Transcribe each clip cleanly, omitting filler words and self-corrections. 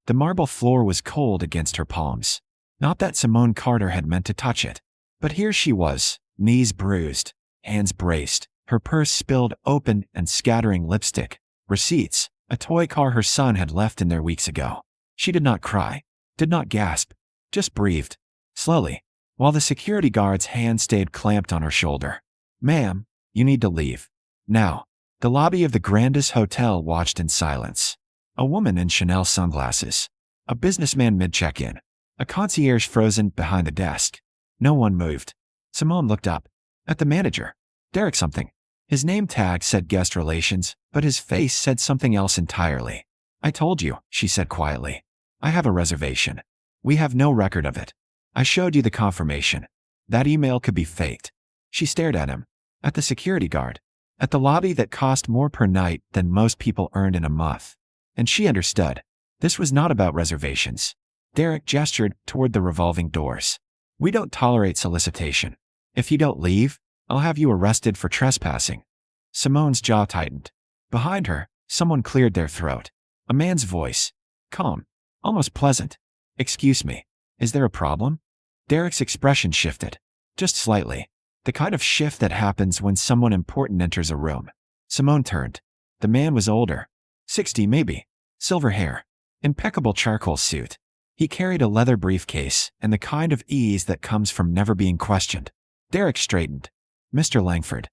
The marble floor was cold against her palms. Not that Simone Carter had meant to touch it. But here she was, knees bruised, hands braced, her purse spilled open and scattering lipstick, receipts, a toy car her son had left in there weeks ago. She did not cry, did not gasp, just breathed, slowly, while the security guard's hand stayed clamped on her shoulder. "Ma'am, you need to leave. Now." The lobby of the Grandis Hotel watched in silence. A woman in Chanel sunglasses. A businessman mid-check-in. A concierge frozen behind the desk. No one moved. Simone looked up. At the manager. Derek something. His name tag said guest relations, but his face said something else entirely. "I told you," she said quietly. "I have a reservation. We have no record of it. I showed you the confirmation. That email could be faked." She stared at him. At the security guard. At the lobby that cost more per night than most people earned in a month. And she understood. This was not about reservations. Derek gestured toward the revolving doors. "We don't tolerate solicitation. If you don't leave, I'll have you arrested for trespassing." Simone's jaw tightened. Behind her, someone cleared their throat. A man's voice. Calm. Almost pleasant. "Excuse me. Is there a problem?" Derek's expression shifted. Just slightly. The kind of shift that happens when someone important enters a room. Simone turned. The man was older. 60 maybe. Silver hair. Impeccable charcoal suit. He carried a leather briefcase and the kind of ease that comes from never being questioned. Derek straightened. "Mr. Langford.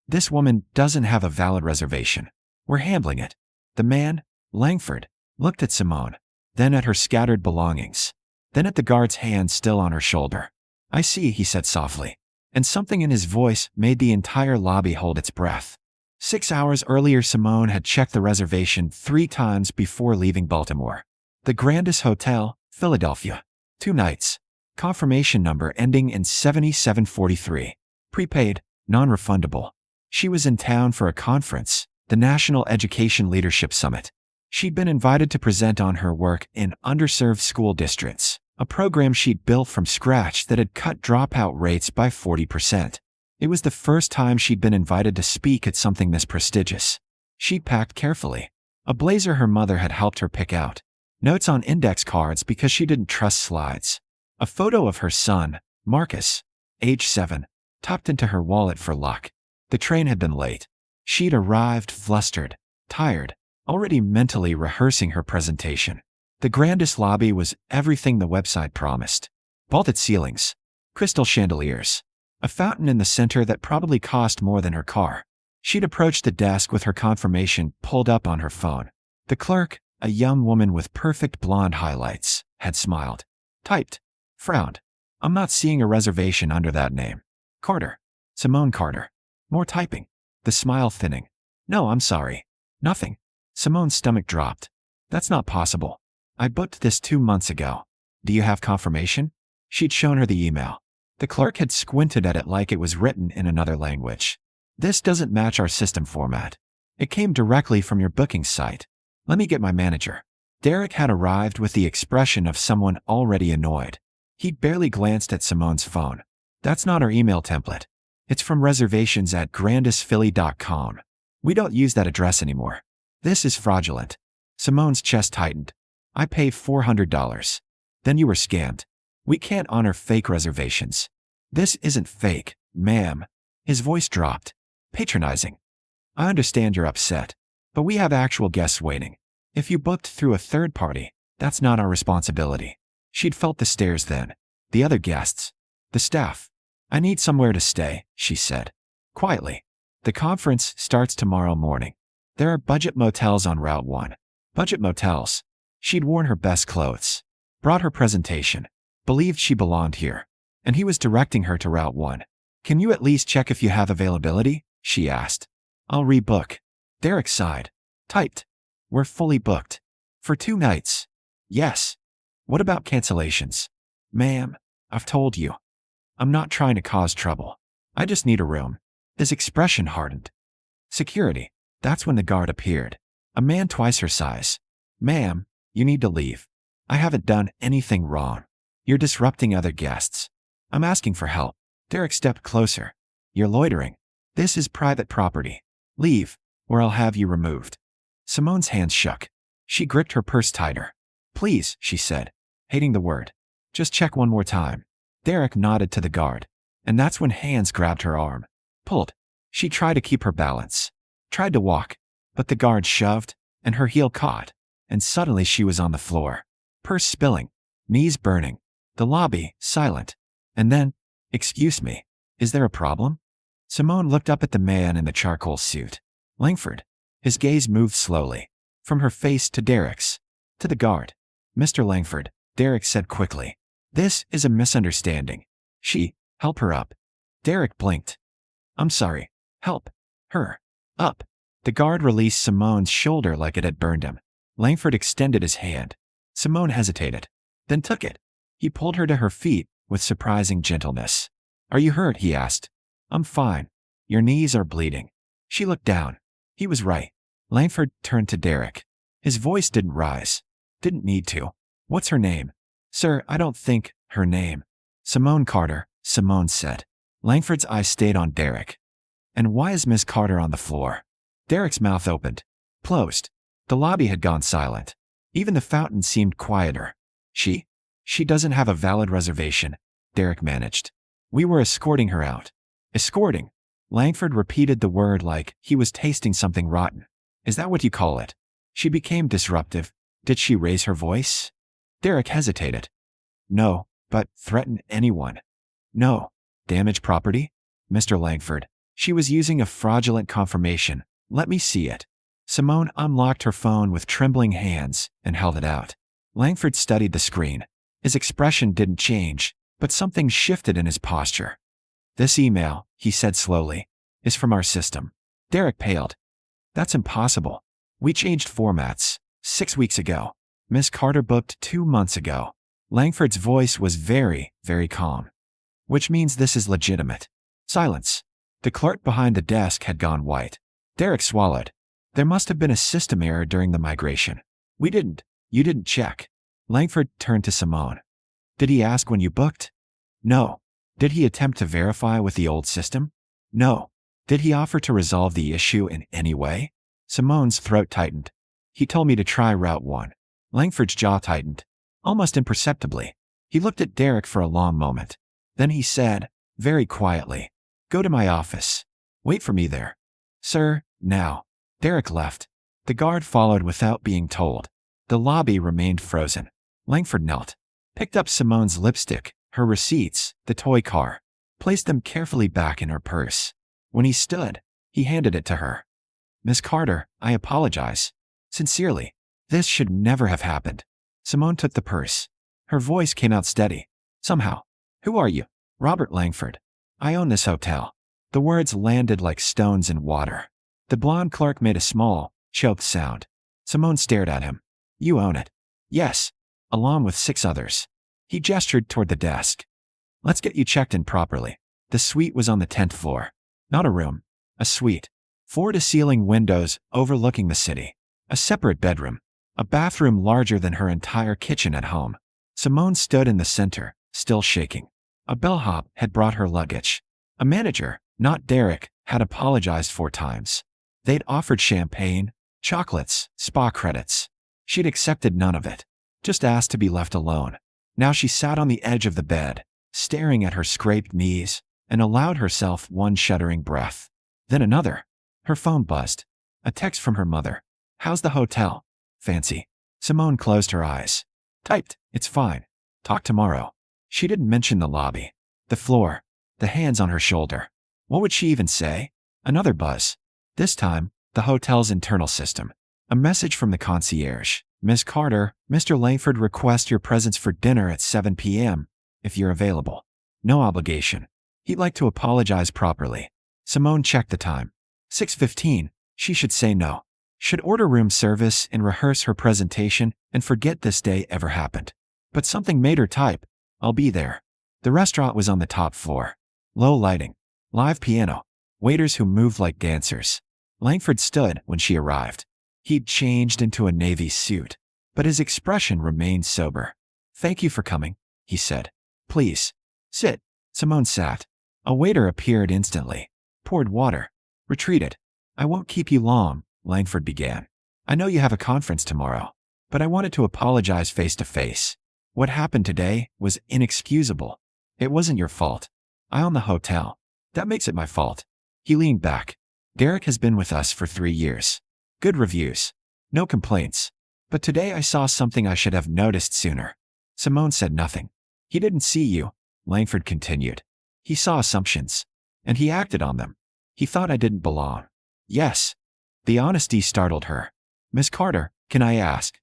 This woman doesn't have a valid reservation. We're handling it." The man, Langford, looked at Simone, then at her scattered belongings, then at the guard's hand still on her shoulder. "I see," he said softly, and something in his voice made the entire lobby hold its breath. 6 hours earlier, Simone had checked the reservation 3 times before leaving Baltimore. The Grandis Hotel, Philadelphia. 2 nights. Confirmation number ending in 7743. Prepaid, non-refundable. She was in town for a conference, the National Education Leadership Summit. She'd been invited to present on her work in underserved school districts, a program she'd built from scratch that had cut dropout rates by 40%. It was the first time she'd been invited to speak at something this prestigious. She'd packed carefully. A blazer her mother had helped her pick out. Notes on index cards because she didn't trust slides. A photo of her son, Marcus, age 7, tucked into her wallet for luck. The train had been late. She'd arrived flustered, tired, already mentally rehearsing her presentation. The Grandis lobby was everything the website promised. Vaulted ceilings, crystal chandeliers, a fountain in the center that probably cost more than her car. She'd approached the desk with her confirmation pulled up on her phone. The clerk, a young woman with perfect blonde highlights, had smiled, typed, frowned. "I'm not seeing a reservation under that name. Carter. Simone Carter." More typing. The smile thinning. "No, I'm sorry. Nothing." Simone's stomach dropped. "That's not possible. I booked this 2 months ago. Do you have confirmation?" She'd shown her the email. The clerk had squinted at it like it was written in another language. "This doesn't match our system format. It came directly from your booking site. Let me get my manager." Derek had arrived with the expression of someone already annoyed. He'd barely glanced at Simone's phone. "That's not our email template. It's from reservations@grandisphilly.com. We don't use that address anymore. This is fraudulent." Simone's chest tightened. "I paid $400. Then you were scammed. We can't honor fake reservations." "This isn't fake, ma'am." His voice dropped. Patronizing. "I understand you're upset, but we have actual guests waiting. If you booked through a third party, that's not our responsibility." She'd felt the stares then. The other guests. The staff. "I need somewhere to stay," she said. Quietly. "The conference starts tomorrow morning. There are budget motels on Route 1. Budget motels." She'd worn her best clothes. Brought her presentation. Believed she belonged here. And he was directing her to Route 1. "Can you at least check if you have availability?" she asked. "I'll rebook." Derek sighed. Typed. "We're fully booked. For 2 nights." "Yes." "What about cancellations?" "Ma'am, I've told you. I'm not trying to cause trouble. I just need a room." His expression hardened. Security. That's when the guard appeared. A man twice her size. "Ma'am, you need to leave. I haven't done anything wrong. You're disrupting other guests. I'm asking for help." Derek stepped closer. "You're loitering. This is private property. Leave, or I'll have you removed." Simone's hands shook. She gripped her purse tighter. Please, she said, hating the word. Just check one more time. Derek nodded to the guard. And that's when hands grabbed her arm. Pulled. She tried to keep her balance. Tried to walk. But the guard shoved, and her heel caught. And suddenly she was on the floor. Purse spilling. Knees burning. The lobby, silent. And then, excuse me, is there a problem? Simone looked up at the man in the charcoal suit. Langford. His gaze moved slowly. From her face to Derek's. To the guard. Mr. Langford, Derek said quickly. This is a misunderstanding. Help her up. Derek blinked. I'm sorry. Help. Her. Up. The guard released Simone's shoulder like it had burned him. Langford extended his hand. Simone hesitated. Then took it. He pulled her to her feet with surprising gentleness. Are you hurt? He asked. I'm fine. Your knees are bleeding. She looked down. He was right. Langford turned to Derek. His voice didn't rise. Didn't need to. What's her name? Sir, I don't think her name. Simone Carter, Simone said. Langford's eyes stayed on Derek. And why is Miss Carter on the floor? Derek's mouth opened. Closed. The lobby had gone silent. Even the fountain seemed quieter. She doesn't have a valid reservation, Derek managed. We were escorting her out. Escorting? Langford repeated the word like he was tasting something rotten. Is that what you call it? She became disruptive. Did she raise her voice? Derek hesitated. No, but threaten anyone. No. Damage property? Mr. Langford. She was using a fraudulent confirmation. Let me see it. Simone unlocked her phone with trembling hands and held it out. Langford studied the screen. His expression didn't change, but something shifted in his posture. This email, he said slowly, is from our system. Derek paled. That's impossible. We changed formats 6 weeks ago. Miss Carter booked 2 months ago. Langford's voice was very, very calm. Which means this is legitimate. Silence. The clerk behind the desk had gone white. Derek swallowed. There must have been a system error during the migration. You didn't check. Langford turned to Simone. Did he ask when you booked? No. Did he attempt to verify with the old system? No. Did he offer to resolve the issue in any way? Simone's throat tightened. He told me to try Route 1. Langford's jaw tightened. Almost imperceptibly. He looked at Derek for a long moment. Then he said, very quietly, go to my office. Wait for me there. Sir, now. Derek left. The guard followed without being told. The lobby remained frozen. Langford knelt, picked up Simone's lipstick, her receipts, the toy car, placed them carefully back in her purse. When he stood, he handed it to her. Miss Carter, I apologize. Sincerely. This should never have happened. Simone took the purse. Her voice came out steady. Somehow. Who are you? Robert Langford. I own this hotel. The words landed like stones in water. The blonde clerk made a small, choked sound. Simone stared at him. You own it. Yes. Along with 6 others. He gestured toward the desk. Let's get you checked in properly. The suite was on the 10th floor. Not a room. A suite. Floor-to-ceiling windows overlooking the city. A separate bedroom. A bathroom larger than her entire kitchen at home. Simone stood in the center, still shaking. A bellhop had brought her luggage. A manager, not Derek, had apologized 4 times. They'd offered champagne, chocolates, spa credits. She'd accepted none of it. Just asked to be left alone. Now she sat on the edge of the bed, staring at her scraped knees, and allowed herself one shuddering breath. Then another. Her phone buzzed. A text from her mother. How's the hotel? Fancy. Simone closed her eyes. Typed, it's fine. Talk tomorrow. She didn't mention the lobby. The floor. The hands on her shoulder. What would she even say? Another buzz. This time, the hotel's internal system. A message from the concierge. Miss Carter, Mr. Langford requests your presence for dinner at 7 p.m. if you're available. No obligation. He'd like to apologize properly. Simone checked the time. 6:15. She should say no. Should order room service and rehearse her presentation and forget this day ever happened. But something made her type. I'll be there. The restaurant was on the top floor. Low lighting. Live piano. Waiters who moved like dancers. Langford stood when she arrived. He'd changed into a navy suit, but his expression remained sober. Thank you for coming, he said. Please. Sit. Simone sat. A waiter appeared instantly. Poured water. Retreated. I won't keep you long, Langford began. I know you have a conference tomorrow, but I wanted to apologize face to face. What happened today was inexcusable. It wasn't your fault. I own the hotel. That makes it my fault. He leaned back. Derek has been with us for 3 years. Good reviews. No complaints. But today I saw something I should have noticed sooner. Simone said nothing. He didn't see you, Langford continued. He saw assumptions. And he acted on them. He thought I didn't belong. Yes. The honesty startled her. Miss Carter, can I ask?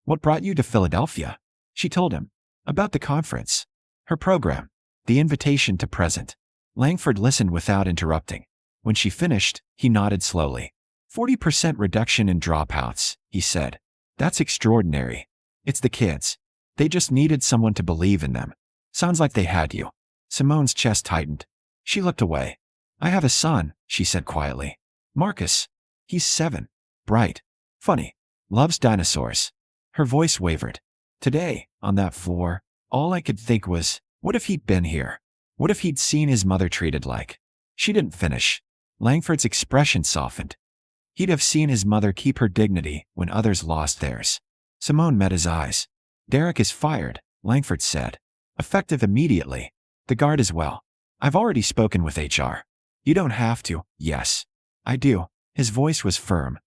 What brought you to Philadelphia? She told him. About the conference. Her program. The invitation to present. Langford listened without interrupting. When she finished, he nodded slowly. 40% reduction in dropouts, he said. That's extraordinary. It's the kids. They just needed someone to believe in them. Sounds like they had you. Simone's chest tightened. She looked away. I have a son, she said quietly. Marcus. He's 7. Bright. Funny. Loves dinosaurs. Her voice wavered. Today, on that floor, all I could think was, what if he'd been here? What if he'd seen his mother treated like? She didn't finish. Langford's expression softened. He'd have seen his mother keep her dignity when others lost theirs. Simone met his eyes. Derek is fired, Langford said. Effective immediately. The guard as well. I've already spoken with HR. You don't have to. Yes. I do. His voice was firm.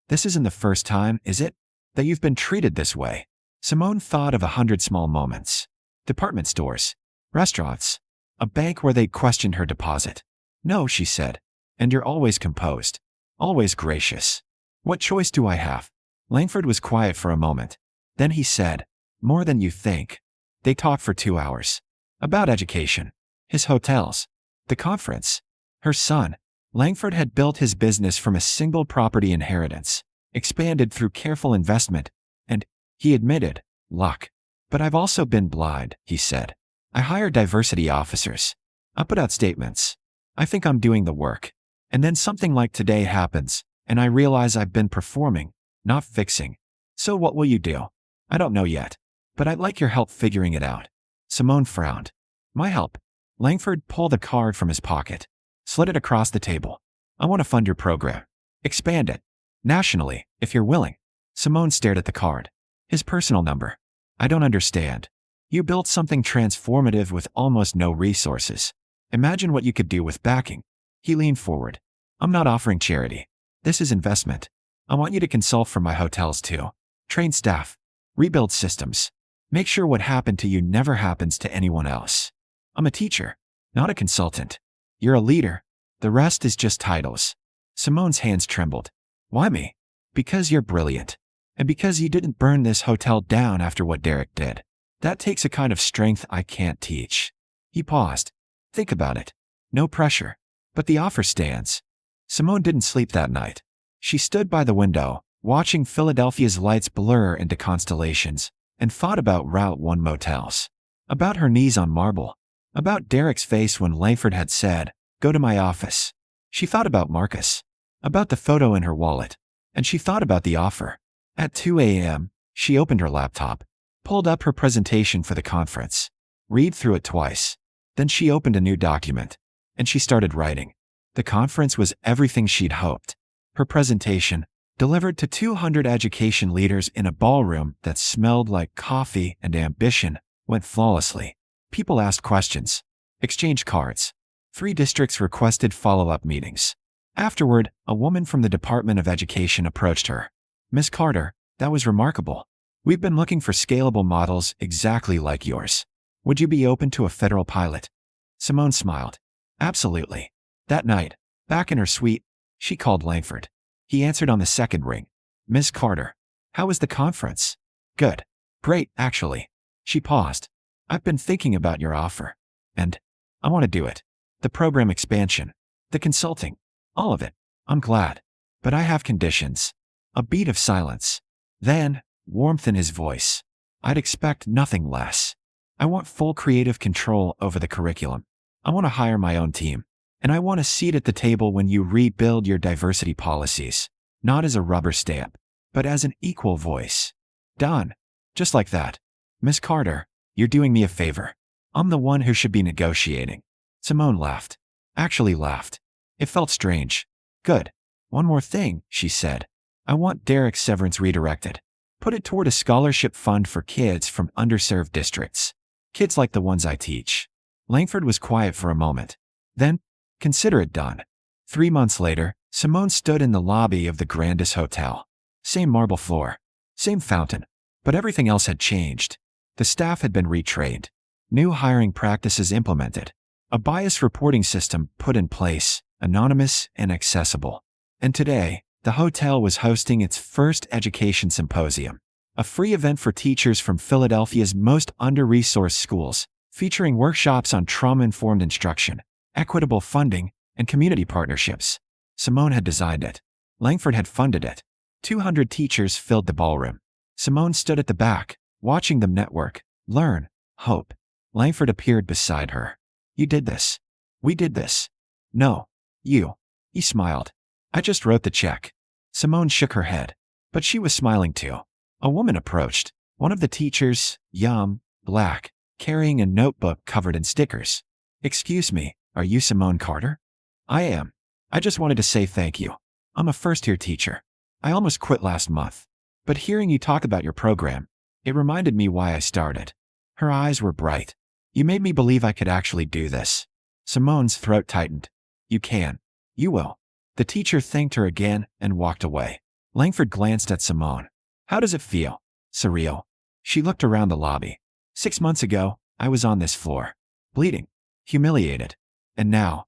This isn't the first time, is it? That you've been treated this way. Simone thought of 100 small moments. Department stores. Restaurants. A bank where they'd questioned her deposit. No, she said. And you're always composed. Always gracious. What choice do I have? Langford was quiet for a moment. Then he said, more than you think. They talked for 2 hours. About education. His hotels. The conference. Her son. Langford had built his business from a single property inheritance, expanded through careful investment, and, he admitted, luck. But I've also been blind, he said. I hire diversity officers. I put out statements. I think I'm doing the work. And then something like today happens, and I realize I've been performing, not fixing. So what will you do? I don't know yet. But I'd like your help figuring it out. Simone frowned. My help? Langford pulled a card from his pocket. Slid it across the table. I want to fund your program. Expand it. Nationally, if you're willing. Simone stared at the card. His personal number. I don't understand. You built something transformative with almost no resources. Imagine what you could do with backing. He leaned forward. I'm not offering charity. This is investment. I want you to consult for my hotels too. Train staff. Rebuild systems. Make sure what happened to you never happens to anyone else. I'm a teacher, not a consultant. You're a leader. The rest is just titles. Simone's hands trembled. Why me? Because you're brilliant. And because you didn't burn this hotel down after what Derek did. That takes a kind of strength I can't teach. He paused. Think about it. No pressure. But the offer stands. Simone didn't sleep that night. She stood by the window, watching Philadelphia's lights blur into constellations, and thought about Route 1 motels. About her knees on marble. About Derek's face when Langford had said, go to my office. She thought about Marcus. About the photo in her wallet. And she thought about the offer. At 2 a.m., she opened her laptop, pulled up her presentation for the conference, read through it twice. Then she opened a new document. And she started writing. The conference was everything she'd hoped. Her presentation, delivered to 200 education leaders in a ballroom that smelled like coffee and ambition, went flawlessly. People asked questions, exchanged cards. 3 districts requested follow-up meetings. Afterward, a woman from the Department of Education approached her. Miss Carter, that was remarkable. We've been looking for scalable models exactly like yours. Would you be open to a federal pilot? Simone smiled. Absolutely. That night, back in her suite, she called Langford. He answered on the second ring. Miss Carter, how was the conference? Good. Great, actually. She paused. I've been thinking about your offer. And I want to do it. The program expansion. The consulting. All of it. I'm glad. But I have conditions. A beat of silence. Then, warmth in his voice. I'd expect nothing less. I want full creative control over the curriculum. I want to hire my own team. And I want a seat at the table when you rebuild your diversity policies. Not as a rubber stamp, but as an equal voice. Done. Just like that. Miss Carter, you're doing me a favor. I'm the one who should be negotiating. Simone laughed. Actually laughed. It felt strange. Good. One more thing, she said. I want Derek's severance redirected. Put it toward a scholarship fund for kids from underserved districts. Kids like the ones I teach. Langford was quiet for a moment. Then, consider it done. 3 months later, Simone stood in the lobby of the Grandis Hotel. Same marble floor. Same fountain. But everything else had changed. The staff had been retrained. New hiring practices implemented. A bias reporting system put in place, anonymous and accessible. And today, the hotel was hosting its first education symposium, a free event for teachers from Philadelphia's most under-resourced schools, featuring workshops on trauma-informed instruction, equitable funding, and community partnerships. Simone had designed it. Langford had funded it. 200 teachers filled the ballroom. Simone stood at the back, watching them network, learn, hope. Langford appeared beside her. You did this. We did this. No, you. He smiled. I just wrote the check. Simone shook her head. But she was smiling too. A woman approached. One of the teachers, young, black, carrying a notebook covered in stickers. Excuse me, are you Simone Carter? I am. I just wanted to say thank you. I'm a first-year teacher. I almost quit last month. But hearing you talk about your program, it reminded me why I started. Her eyes were bright. You made me believe I could actually do this. Simone's throat tightened. You can. You will. The teacher thanked her again and walked away. Langford glanced at Simone. How does it feel? Surreal. She looked around the lobby. 6 months ago, I was on this floor. Bleeding. Humiliated. And now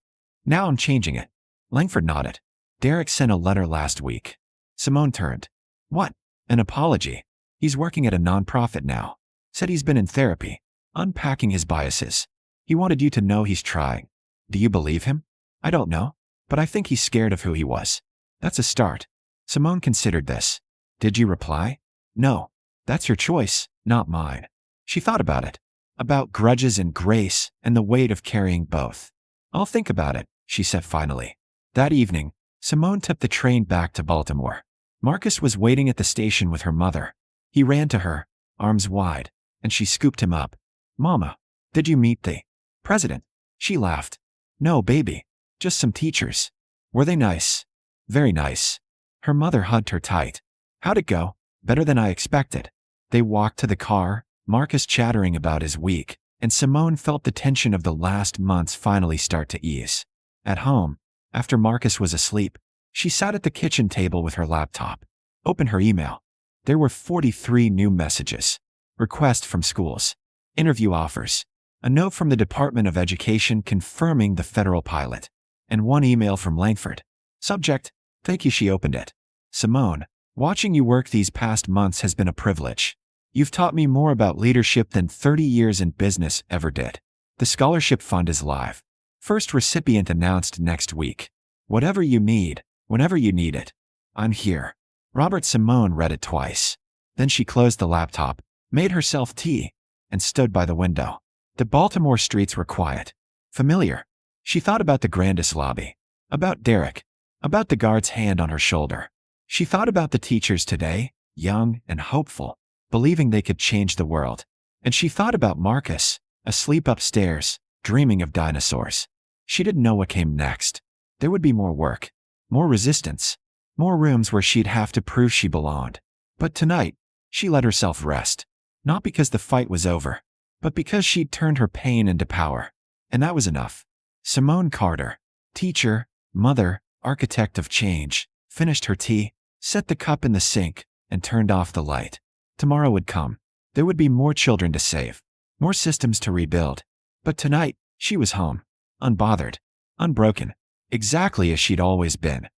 I'm changing it. Langford nodded. Derek sent a letter last week. Simone turned. What? An apology. He's working at a nonprofit now. Said he's been in therapy, unpacking his biases. He wanted you to know he's trying. Do you believe him? I don't know, but I think he's scared of who he was. That's a start. Simone considered this. Did you reply? No. That's your choice, not mine. She thought about it. About grudges and grace and the weight of carrying both. I'll think about it, she said finally. That evening, Simone took the train back to Baltimore. Marcus was waiting at the station with her mother. He ran to her, arms wide, and she scooped him up. Mama, did you meet the president? She laughed. No, baby. Just some teachers. Were they nice? Very nice. Her mother hugged her tight. How'd it go? Better than I expected. They walked to the car, Marcus chattering about his week, and Simone felt the tension of the last months finally start to ease. At home, after Marcus was asleep, she sat at the kitchen table with her laptop. Opened her email. There were 43 new messages. Requests from schools. Interview offers. A note from the Department of Education confirming the federal pilot. And one email from Langford. Subject, thank you. She opened it. Simone, watching you work these past months has been a privilege. You've taught me more about leadership than 30 years in business ever did. The scholarship fund is live. First recipient announced next week. Whatever you need, whenever you need it. I'm here. Robert. Simone read it twice. Then she closed the laptop, made herself tea, and stood by the window. The Baltimore streets were quiet. Familiar. She thought about the Grandis lobby. About Derek. About the guard's hand on her shoulder. She thought about the teachers today, young and hopeful, believing they could change the world. And she thought about Marcus, asleep upstairs, dreaming of dinosaurs. She didn't know what came next. There would be more work, more resistance, more rooms where she'd have to prove she belonged. But tonight, she let herself rest. Not because the fight was over, but because she'd turned her pain into power. And that was enough. Simone Carter, teacher, mother, architect of change, finished her tea, set the cup in the sink, and turned off the light. Tomorrow would come. There would be more children to save, more systems to rebuild. But tonight, she was home, unbothered, unbroken, exactly as she'd always been.